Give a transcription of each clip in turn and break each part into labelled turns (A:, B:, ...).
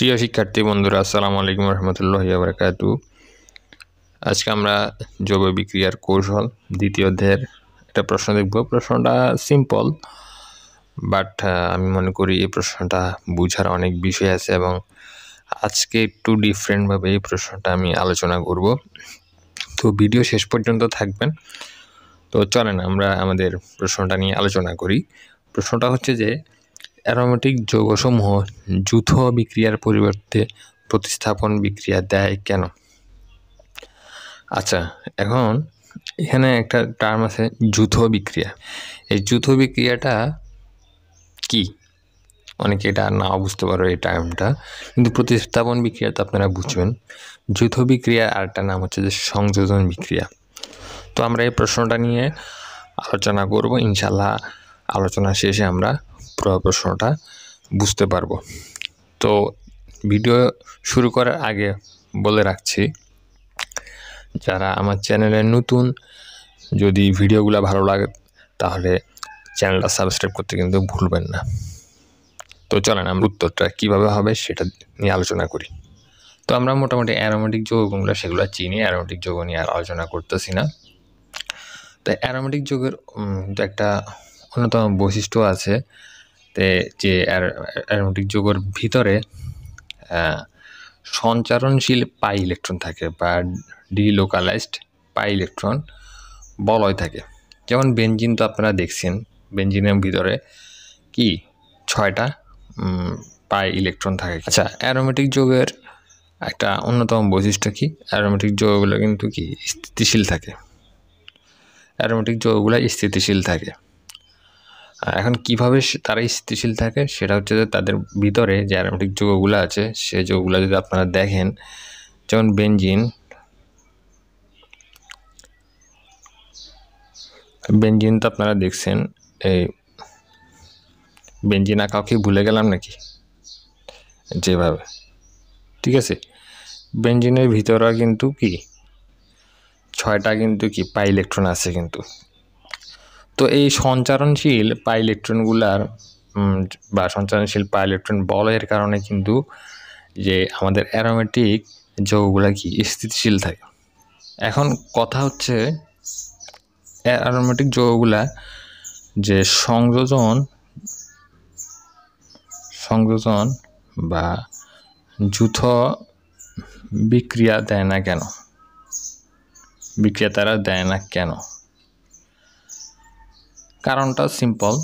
A: প্রিয় শিক্ষার্থী বন্ধুরা, আসসালামু আলাইকুম রহমতুল্লাহি ওয়া বারাকাতু। আজকে আমরা জৈব বিক্রিয়ার কৌশল দ্বিতীয় অধ্যায়ের একটা প্রশ্ন দেখব। প্রশ্নটা সিম্পল, বাট আমি মনে করি এই প্রশ্নটা বোঝার অনেক বিষয় আছে এবং আজকে একটু ডিফারেন্টভাবে এই প্রশ্নটা আমি আলোচনা করব। তো ভিডিও শেষ পর্যন্ত থাকবেন। তো চলেন আমরা আমাদের প্রশ্নটা নিয়ে আলোচনা করি। প্রশ্নটা হচ্ছে যে অ্যারোমেটিক যৌগসমূহ যৌথ বিক্রিয়ার পরিবর্তে প্রতিস্থাপন বিক্রিয়া দেয় কেন? আচ্ছা, এখন এখানে একটা টার্ম আছে যৌথ বিক্রিয়া। এই যৌথ বিক্রিয়াটা কি? অনেকে এটা নাও বুঝতে পারো এই টার্মটা, কিন্তু প্রতিস্থাপন বিক্রিয়া তো আপনারা বুঝবেন। যৌথ বিক্রিয়ার আরেকটা নাম হচ্ছে যে সংযোজন বিক্রিয়া। তো আমরা এই প্রশ্নটা নিয়ে আলোচনা করব ইনশাল্লাহ। আলোচনা শেষে আমরা পুরো প্রশ্নটা বুঝতে পারবো। তো ভিডিও শুরু করার আগে বলে রাখছি, যারা আমার চ্যানেলে নতুন, যদি ভিডিওগুলো ভালো লাগে তাহলে চ্যানেলটা সাবস্ক্রাইব করতে কিন্তু ভুলবেন না। তো চলেন আমরা উত্তরটা কীভাবে হবে সেটা নিয়ে আলোচনা করি। তো আমরা মোটামুটি অ্যারোমেটিক যৌগগুলো সেগুলো চিনি, অ্যারোমেটিক যৌগ নিয়ে আর আলোচনা করতেছি না। তো অ্যারোমেটিক যৌগের একটা অন্যতম বৈশিষ্ট্য আছে যে অ্যারোমেটিক যৌগের ভিতরে সঞ্চারণশীল পাই ইলেকট্রন থাকে বা ডিলোকালাইজড পাই ইলেকট্রন বলয় থাকে। যেমন বেনজিন তো আপনারা দেখছেন, বেনজিনের ভিতরে কি 6টা পাই ইলেকট্রন থাকে। আচ্ছা, অ্যারোমেটিক যৌগের একটা অন্যতম বৈশিষ্ট্য কি? অ্যারোমেটিক যৌগগুলো কিন্তু কি স্থিতিশীল থাকে। অ্যারোমেটিক যৌগগুলো স্থিতিশীল থাকে। এখন কিভাবে তারা স্থিতিশীল থাকে সেটা হচ্ছে যে তাদের ভিতরে যে অ্যারোমেটিক যৌগগুলো আছে সেই যৌগগুলো যদি আপনারা দেখেন, যেমন বেনজিন তো আপনারা দেখছেন। এই বেনজিন আঁকাও ভুলে গেলাম নাকি? যেভাবে, ঠিক আছে, বেনজিনের ভিতরে কিন্তু কি 6টা কিন্তু কি পাই ইলেকট্রন আছে কিন্তু। তো এই সঞ্চারণশীল পাই ইলেকট্রনগুলার বা সঞ্চারণশীল পাই ইলেকট্রন বলয়ের কারণে কিন্তু যে আমাদের অ্যারোমেটিক যৌগগুলা কি স্থিতিশীল থাকে। এখন কথা হচ্ছে অ্যারোমেটিক যৌগগুলা যে সংযোজন বা যৌথ বিক্রিয়া দেয় না কেন? বিক্রিয়া তারা দেয় না কেন? কারণটা সিম্পল।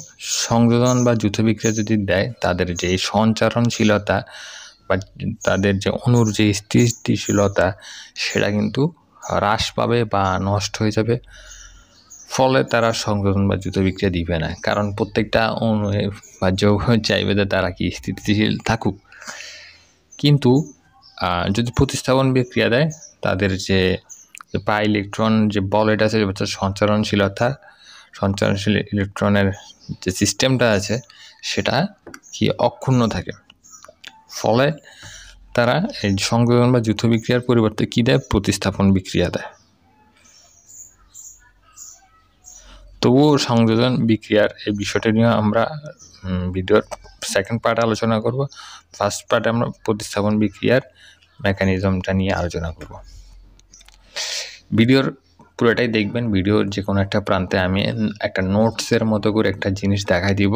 A: সংযোজন বা যৌথ বিক্রিয়া যদি দেয়, তাদের যে সঞ্চারণশীলতা বা তাদের যে অণুর যে স্থিতিশীলতা সেটা কিন্তু হ্রাস পাবে বা নষ্ট হয়ে যাবে। ফলে তারা সংযোজন বা যৌথ বিক্রিয়া দিবে না, কারণ প্রত্যেকটা অণু বা যৌগ চাইবে যে তারা কি স্থিতিশীল থাকুক। কিন্তু যদি প্রতিস্থাপন বিক্রিয়া দেয়, তাদের যে পাই ইলেকট্রন যে বলয়টা আছে, সঞ্চারণশীল ইলেকট্রনের যে সিস্টেমটা আছে সেটা কি অক্ষুণ্ণ থাকে। ফলে তারা এই সংযোজন বা যৌথ বিক্রিয়ার পরিবর্তে কি দেয়? প্রতিস্থাপন বিক্রিয়া দেয়। তবুও সংযোজন বিক্রিয়ার এই বিষয়টা নিয়ে আমরা ভিডিওর সেকেন্ড পার্টে আলোচনা করব। ফার্স্ট পার্টে আমরা প্রতিস্থাপন বিক্রিয়ার মেকানিজমটা নিয়ে আলোচনা করব। ভিডিওর পুরোটাই দেখবেন। ভিডিওর যে কোনো একটা প্রান্তে আমি একটা নোটসের মতো করে একটা জিনিস দেখাই দিব,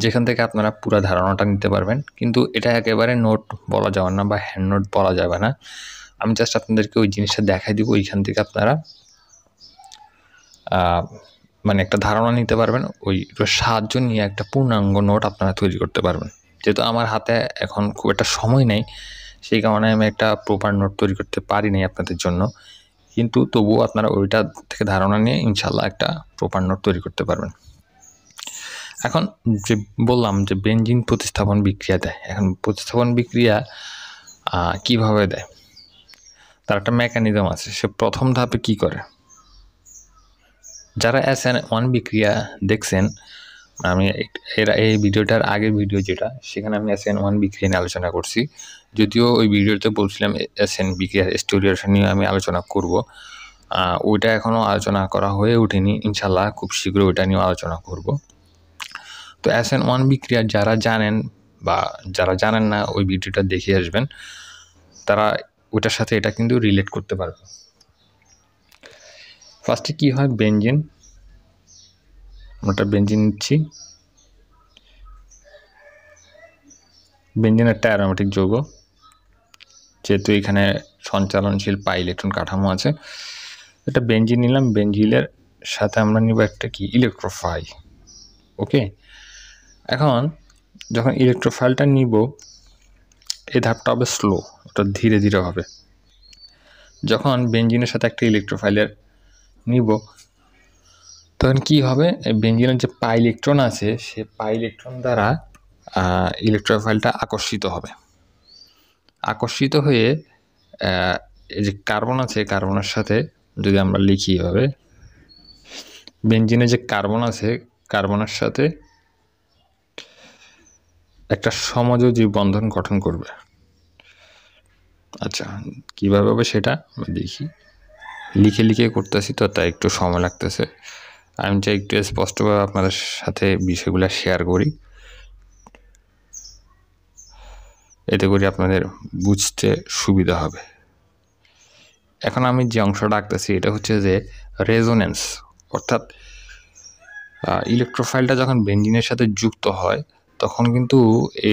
A: যেখান থেকে আপনারা পুরো ধারণাটা নিতে পারবেন। কিন্তু এটা একেবারে নোট বলা যাবে না বা হ্যান্ড নোট বলা যাবে না। আমি জাস্ট আপনাদেরকে ওই জিনিসটা দেখাই দিব, ওইখান থেকে আপনারা মানে একটা ধারণা নিতে পারবেন। ওই সাহায্য নিয়ে একটা পূর্ণাঙ্গ নোট আপনারা তৈরি করতে পারবেন। যেহেতু আমার হাতে এখন খুব একটা সময় নেই, সেই কারণে আমি একটা প্রপার নোট তৈরি করতে পারি নাই আপনাদের জন্য। কিন্তু তবুও আপনারা ওইটা থেকে ধারণা নিয়ে ইনশাল্লাহ একটা প্রপার নোট তৈরি করতে পারবেন। এখন যে বললাম যে বেনজিন প্রতিস্থাপন বিক্রিয়া দেয়, এখন প্রতিস্থাপন বিক্রিয়া কিভাবে দেয় তার একটা মেকানিজম আছে। সে প্রথম ধাপে কি করে? যারা SN1 বিক্রিয়া দেখছেন, আমি এই ভিডিওটার আগের ভিডিও যেটা, সেখানে আমি SN1 বিক্রিয়া নিয়ে আলোচনা করছি। যদিও ওই ভিডিওতে বলছিলাম SN বিক্রিয়ার স্টোরিয়েশন নিয়ে আমি আলোচনা করব, ওইটা এখনও আলোচনা করা হয়ে ওঠেনি। ইনশাল্লাহ খুব শীঘ্রই ওইটা নিয়েও আলোচনা করব। তো SN1 বিক্রিয়া যারা জানেন বা যারা জানেন না ওই ভিডিওটা দেখে আসবেন, তারা ওটার সাথে এটা কিন্তু রিলেট করতে পারবে। ফার্স্টে কি হয়, বেনজিন, ওটা বেনজিন নিচ্ছি। বেনজিন একটা অ্যারোমেটিক যৌগ, যেহেতু এখানে সঞ্চালনশীল পাই ইলেকট্রন কাঠামো আছে। এটা বেনজিন নিলাম, বেনজিলের সাথে আমরা নিব একটা কি ইলেকট্রোফাইল। ওকে, এখন যখন ইলেকট্রোফাইলটা নিব, এই ধাপটা হবে স্লো, ওটা ধীরে ধীরে হবে। যখন বেনজিনের সাথে একটা ইলেকট্রোফাইলের নিব, তখন কি হবে, বেনজিনের যে পাই ইলেকট্রন আছে, সে পাই ইলেকট্রন দ্বারা ইলেকট্রোফাইলটা আকর্ষিত হবে। আকর্ষিত হয়ে এই যে কার্বন আছে, কার্বনের সাথে যদি আমরা লিখি এভাবে, বেনজিনে যে কার্বন আছে, কার্বনের সাথে একটা সমযোজী বন্ধন গঠন করবে। আচ্ছা, কীভাবে হবে সেটা দেখি। লিখে লিখে করতেছি তো, তাই একটু সময় লাগতেছে। আমি চাই একটু স্পষ্টভাবে আপনাদের সাথে বিষয়গুলো শেয়ার করি, এতে করে আপনাদের বুঝতে সুবিধা হবে। এখন আমি যে অংশটা আঁকতেছি এটা হচ্ছে যে রেজোনেন্স, অর্থাৎ ইলেকট্রোফাইলটা যখন বেনজিনের সাথে যুক্ত হয় তখন কিন্তু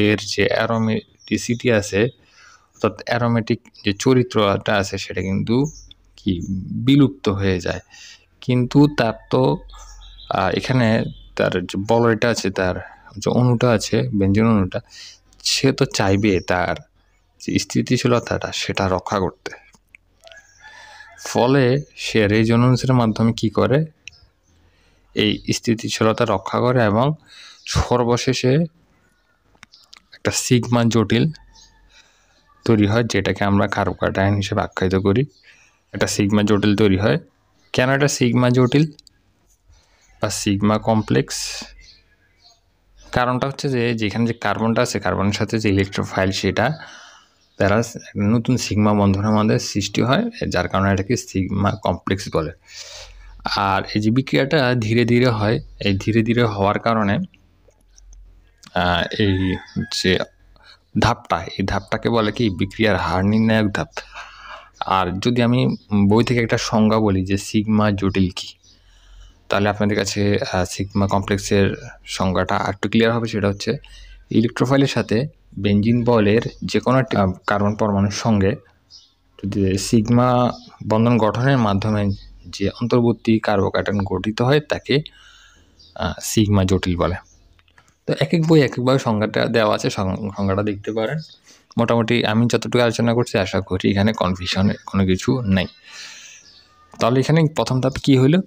A: এর যে অ্যারোমেটিসিটি আছে, অর্থাৎ অ্যারোমেটিক যে চরিত্রটা আছে, সেটা কিন্তু কি বিলুপ্ত হয়ে যায়। কিন্তু তার তো এখানে তার যে বলয়টা আছে, তার যে অণুটা আছে, বেনজিন অণুটা, সে তো চাইবে তার যে স্থিতিশীলতাটা সেটা রক্ষা করতে। ফলে সে রেজোনেন্সের মাধ্যমে কি করে, এই স্থিতিশীলতা রক্ষা করে এবং সর্বশেষে একটা সিগমা জটিল তৈরি হয়, যেটাকে আমরা কার্বোক্যাটায়ন হিসেবে আখ্যায়িত করি। একটা সিগমা জটিল তৈরি হয়। কেন এটা সিগমা জটিল বা সিগমা কমপ্লেক্স? কারণটা হচ্ছে যে যেখানে যে কার্বনটা আছে, কার্বনের সাথে যে ইলেকট্রোফাইল, সেটা তারা নতুন সিগমা বন্ধনের মধ্যে সৃষ্টি হয়, যার কারণে এটাকে সিগমা কমপ্লেক্স বলে। আর এই যে বিক্রিয়াটা ধীরে ধীরে হয়, এই ধীরে ধীরে হওয়ার কারণে এই যে ধাপটা, এই ধাপটাকে বলে কি বিক্রিয়ার হার নির্ণায়ক ধাপ। আর যদি আমি বই থেকে একটা সংজ্ঞা বলি যে সিগমা জটিল কি, তাহলে আপনাদের কাছে সিগমা কমপ্লেক্সের সংজ্ঞাটা আরেকটু ক্লিয়ার হবে। সেটা হচ্ছে ইলেকট্রোফাইলের সাথে বেনজিন বলের যে কোনো একটা কার্বন পরমাণুর সঙ্গে যদি সিগমা বন্ধন গঠনের মাধ্যমে যে অন্তর্বর্তী কার্বোক্যাটায়ন গঠিত হয়, তাকে সিগমা জটিল বলে। তো এক এক বই এক একভাবে সংজ্ঞাটা দেওয়া আছে, সংজ্ঞাটা দেখতে পারেন। মোটামুটি আমি যতটুকু আলোচনা করছি, আশা করি এখানে কনফিউশনের কোনো কিছু নেই। তাহলে এখানে প্রথম ধাপ কী হলো,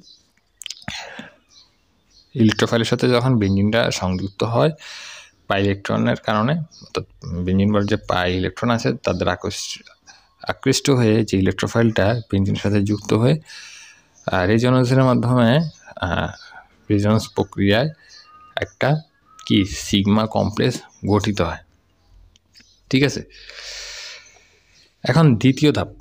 A: ইলেকট্রোফাইলের সাথে যখন বেনজিনটা সংযুক্ত হয় পাই ইলেকট্রনের কারণে, অর্থাৎ বেনজিন বলের যে পাই ইলেকট্রন আছে তাদের আকৃষ্ট হয়ে যে ইলেকট্রোফাইলটা বেনজিনের সাথে যুক্ত হয়ে রেজোনেন্সের মাধ্যমে রেজোনেন্স প্রক্রিয়ায় একটা কি সিগমা কমপ্লেক্স গঠিত হয়। ঠিক আছে, এখন দ্বিতীয় ধাপ,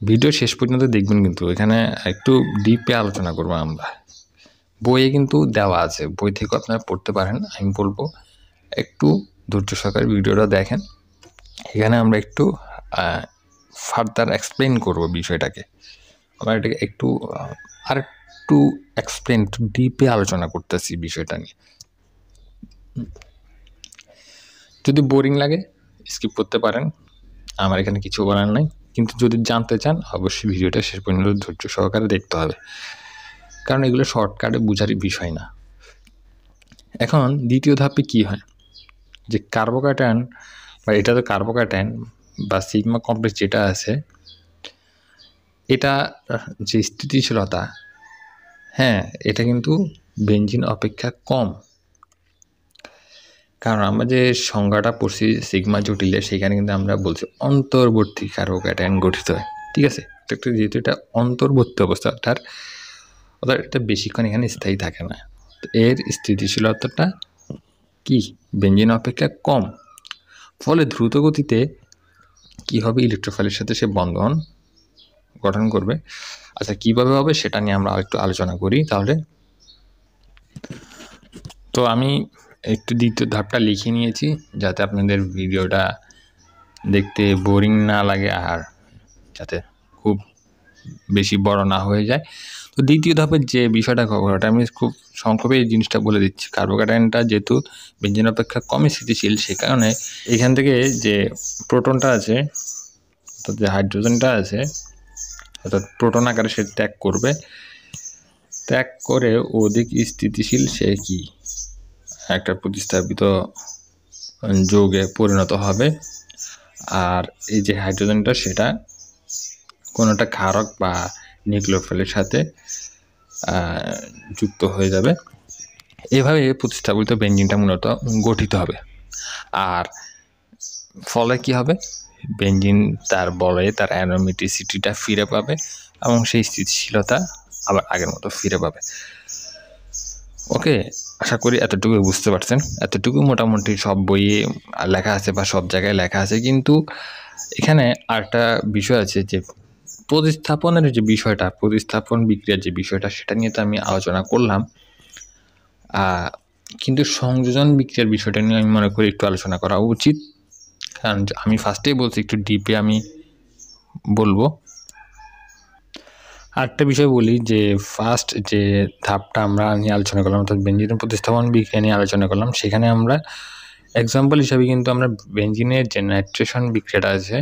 A: ভিডিও শেষ পর্যন্ত দেখবেন, কিন্তু এখানে একটু ডিপে আলোচনা করবো আমরা। বইয়ে কিন্তু দেওয়া আছে, বই থেকে আপনারা পড়তে পারেন। আমি বলবো একটু ধৈর্য সহকারে ভিডিওটা দেখেন। এখানে আমরা একটু ফার্দার এক্সপ্লেন করবো বিষয়টাকে। আমরা এটাকে একটু আরেকটু এক্সপ্লেন, একটু ডিপে আলোচনা করতেছি বিষয়টা নিয়ে। যদি বোরিং লাগে স্কিপ করতে পারেন, আমার এখানে কিছু বলার নাই। কিন্তু যদি জানতে চান, অবশ্যই ভিডিওটা শেষ পর্যন্ত ধৈর্য সহকারে দেখতে হবে, কারণ এগুলো শর্টকাটে বোঝারই বিষয় না। এখন দ্বিতীয় ধাপে কি হয়, যে কার্বোক্যাটায়ন বা এটা তো কার্বোক্যাটায়ন বা সিগমা কমপ্লেক্স যেটা আছে, এটা যে স্থিতিশীলতা, হ্যাঁ, এটা কিন্তু বেনজিন অপেক্ষা কম। কারণ আমরা যে সংজ্ঞাটা পড়ছি সিগমা জটিলে, সেখানে কিন্তু আমরা বলছি অন্তর্বর্তী কার্বোক্যাটায়ন গঠিত হয়। ঠিক আছে, যেহেতু এটা অন্তর্বর্তী অবস্থা, অর্থাৎ এটা বেশিক্ষণ এখানে স্থায়ী থাকে না, তো এর স্থিতিশীলতাটা কি বেনজিন অপেক্ষা কম। ফলে দ্রুত গতিতে কি হবে, ইলেকট্রোফাইলের সাথে সে বন্ধন গঠন করবে। আচ্ছা, কিভাবে হবে সেটা নিয়ে আমরা একটু আলোচনা করি তাহলে। তো আমি একটু দ্বিতীয় ধাপটা লিখে নিয়েছি যাতে আপনাদের ভিডিওটা দেখতে বোরিং না লাগে আর যাতে খুব বেশি বড় না হয়ে যায়। তো দ্বিতীয় ধাপের যে বিষয়টা ওটা আমি খুব সংক্ষেপে এই জিনিসটা বলে দিচ্ছি। কার্বোক্যাটায়নটা যেহেতু বেঞ্জিন অপেক্ষা কম স্থিতিশীল, সে কারণে এখান থেকে যে প্রোটনটা আছে অর্থাৎ যে হাইড্রোজেনটা আছে অর্থাৎ প্রোটন আকারে সে ত্যাগ করবে, ত্যাগ করে অধিক স্থিতিশীল সে কি একটা প্রতিস্থাপিত যৌগে পরিণত হবে। আর এই যে হাইড্রোজেনটা সেটা কোনোটা ক্ষারক বা নিউক্লিওফিলের সাথে যুক্ত হয়ে যাবে। এভাবে প্রতিস্থাপিত বেঞ্জিনটা মূলত গঠিত হবে। আর ফলে কি হবে, বেঞ্জিন তার বলয়ে তার অ্যারোমেটিসিটিটা ফিরে পাবে এবং সেই স্থিতিশীলতা আবার আগের মতো ফিরে পাবে। ওকে, আশা করি এতটুকু বুঝতে পারছেন। এতটুকু মোটামুটি সব বইয়ে লেখা আছে বা সব জায়গায় লেখা আছে, কিন্তু এখানে আরেকটা বিষয় আছে যে প্রতিস্থাপনের যে বিষয়টা, প্রতিস্থাপন বিক্রিয়ার যে বিষয়টা, সেটা নিয়ে তো আমি আলোচনা করলাম, কিন্তু সংযোজন বিক্রিয়ার বিষয়টা নিয়ে আমি মনে করি একটু আলোচনা করা উচিত। কারণ আমি ফার্স্টেই বলছি একটু ডিপে আমি বলবো। আরেকটা বিষয় বলি যে ফার্স্ট যে ধাপটা আমরা নিয়ে আলোচনা করলাম অর্থাৎ বেঞ্জিনের প্রতিস্থাপন বিক্রিয়া নিয়ে আলোচনা করলাম, সেখানে আমরা এক্সাম্পল হিসাবে কিন্তু আমরা বেঞ্জিনের যে নাইট্রেশন বিক্রিয়াটা আছে,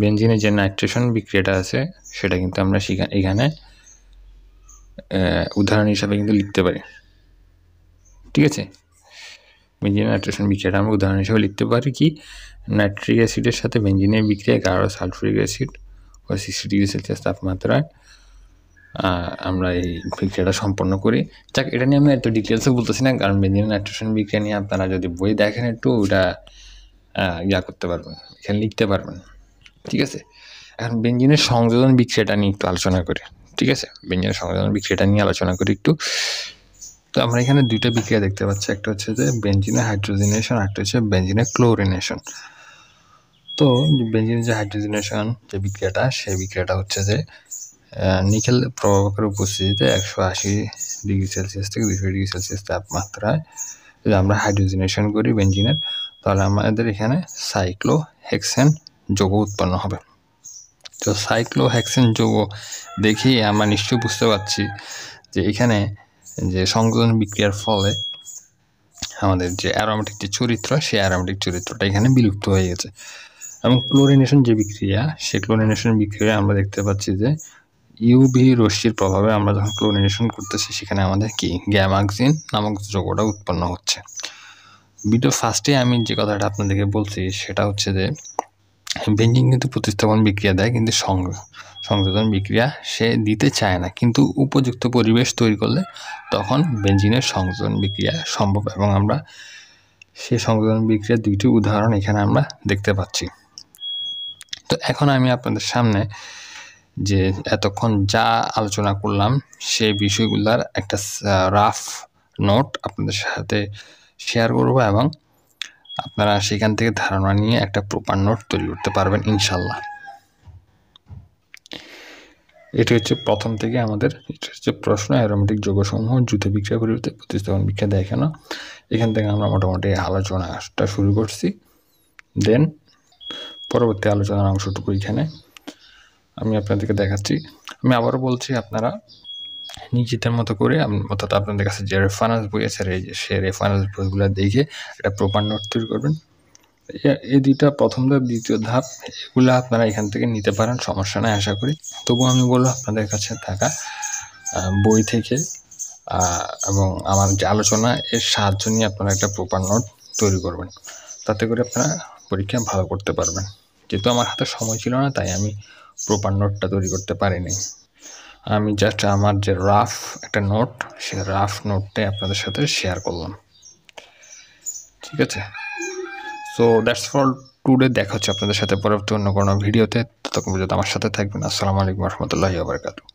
A: বেঞ্জিনের যে নাইট্রেশন বিক্রিয়াটা আছে সেটা কিন্তু আমরা এখানে উদাহরণ হিসাবে কিন্তু লিখতে পারি। ঠিক আছে, বেঞ্জিনের নাইট্রেশন বিক্রিয়াটা আমরা উদাহরণ হিসাবে লিখতে পারি কি, নাইট্রিক অ্যাসিডের সাথে বেঞ্জিনের বিক্রিয়া গাঢ় সালফুরিক অ্যাসিড ও 60 ডিগ্রি সেলসিয়াস তাপমাত্রায় আমরা এই বিক্রিয়াটা সম্পন্ন করি। যাক, এটা নিয়ে আমি এত ডিটেলসে বলতেছি না, কারণ বেঞ্জিনের নাইট্রেশন বিক্রিয়া নিয়ে আপনারা যদি বই দেখেন একটু ওটা করতে পারবেন, এখানে লিখতে পারবেন। ঠিক আছে, এখন বেঞ্জিনের সংযোজন বিক্রিয়াটা নিয়ে একটু আলোচনা করি। ঠিক আছে, বেঞ্জিনের সংযোজন বিক্রিয়াটা নিয়ে আলোচনা করি একটু। তো আমরা এখানে দুইটা বিক্রিয়া দেখতে পাচ্ছি, একটা হচ্ছে যে বেঞ্জিনের হাইড্রোজেনেশন, একটা হচ্ছে বেঞ্জিনের ক্লোরিনেশন। তো বেঞ্জিনের যে হাইড্রোজেনেশন যে বিক্রিয়াটা, সেই বিক্রিয়াটা হচ্ছে যে নিকেল প্রভাবকের উপস্থিতিতে 180 ডিগ্রি সেলসিয়াস থেকে 200 ডিগ্রি সেলসিয়াস তাপমাত্রায় যদি আমরা হাইড্রোজেনেশন করি বেঞ্জিনের, তাহলে আমাদের এখানে সাইক্লোহেক্সেন যৌগ উৎপন্ন হবে। তো সাইক্লোহেক্সেন যৌগ দেখেই আমরা নিশ্চয়ই বুঝতে পারছি যে এখানে যে সংযোজন বিক্রিয়ার ফলে আমাদের যে অ্যারোমেটিক যে চরিত্র, সেই অ্যারোমেটিক চরিত্রটা এখানে বিলুপ্ত হয়ে গেছে। এবং ক্লোরিনেশন যে বিক্রিয়া, সেই ক্লোরিনেশন বিক্রিয়ায় আমরা দেখতে পাচ্ছি যে ইউভি রশ্মির প্রভাবে আমরা যখন ক্লোরিনেশন করতেছি, সেখানে আমাদের কি গ্যামাক্সিন নামক যৌগটা উৎপন্ন হচ্ছে। ভিডিও ফার্স্টে আমি যে কথাটা আপনাদেরকে বলছি সেটা হচ্ছে যে বেঞ্জিন কিন্তু প্রতিস্থাপন বিক্রিয়া দেয়, কিন্তু সংযোজন বিক্রিয়া সে দিতে চায় না, কিন্তু উপযুক্ত পরিবেশ তৈরি করলে তখন বেঞ্জিনের সংযোজন বিক্রিয়া সম্ভব। এবং আমরা সেই সংযোজন বিক্রিয়ার দুইটি উদাহরণ এখানে আমরা দেখতে পাচ্ছি। তো এখন আমি আপনাদের সামনে যে এতক্ষণ যা আলোচনা করলাম সেই বিষয়গুলোর একটা রাফ নোট আপনাদের সাথে শেয়ার করব, এবং আপনারা সেখান থেকে ধারণা নিয়ে একটা প্রপার নোট তৈরি করতে পারবেন ইনশাল্লাহ। এটি হচ্ছে প্রথম থেকে আমাদের প্রশ্ন, অ্যারোমেটিক যৌগসমূহ দ্রুত বিক্রিয়া পরিবর্তে প্রতিস্থাপন বিক্রিয়া দেখানো। এখান থেকে আমরা মোটামুটি আলোচনাটা শুরু করছি। দেন পরবর্তী আলোচনার অংশটুকু এখানে আমি আপনাদেরকে দেখাচ্ছি। আমি আবারও বলছি, আপনারা নিজেদের মতো করে অর্থাৎ আপনাদের কাছে যে রেফারেন্স বই আছে সে রেফারেন্স বইগুলো দেখে একটা প্রপার নোট তৈরি করবেন। এই দুইটা প্রথম ধাপ, দ্বিতীয় ধাপ, এগুলো আপনারা এখান থেকে নিতে পারেন, সমস্যা নাই আশা করি। তবুও আমি বলবো আপনাদের কাছে থাকা বই থেকে এবং আমার যে আলোচনা এর সাহায্য নিয়ে আপনারা একটা প্রপার নোট তৈরি করবেন, তাতে করে আপনারা পরীক্ষা ভালো করতে পারবেন। যেহেতু আমার হাতে সময় ছিল না, তাই আমি প্রপার নোটটা তৈরি করতে পারিনি। আমি জাস্ট আমার যে রাফ একটা নোট, সে রাফ নোটটাই আপনাদের সাথে শেয়ার করলাম। ঠিক আছে, সো দ্যাটস ফর টুডে। দেখা হচ্ছে আপনাদের সাথে পরবর্তী অন্য কোনো ভিডিওতে। ততক্ষণ পর্যন্ত আমার সাথে থাকবেন। আসসালামু আলাইকুম ওয়া রাহমাতুল্লাহি ওয়া বারাকাতুহু।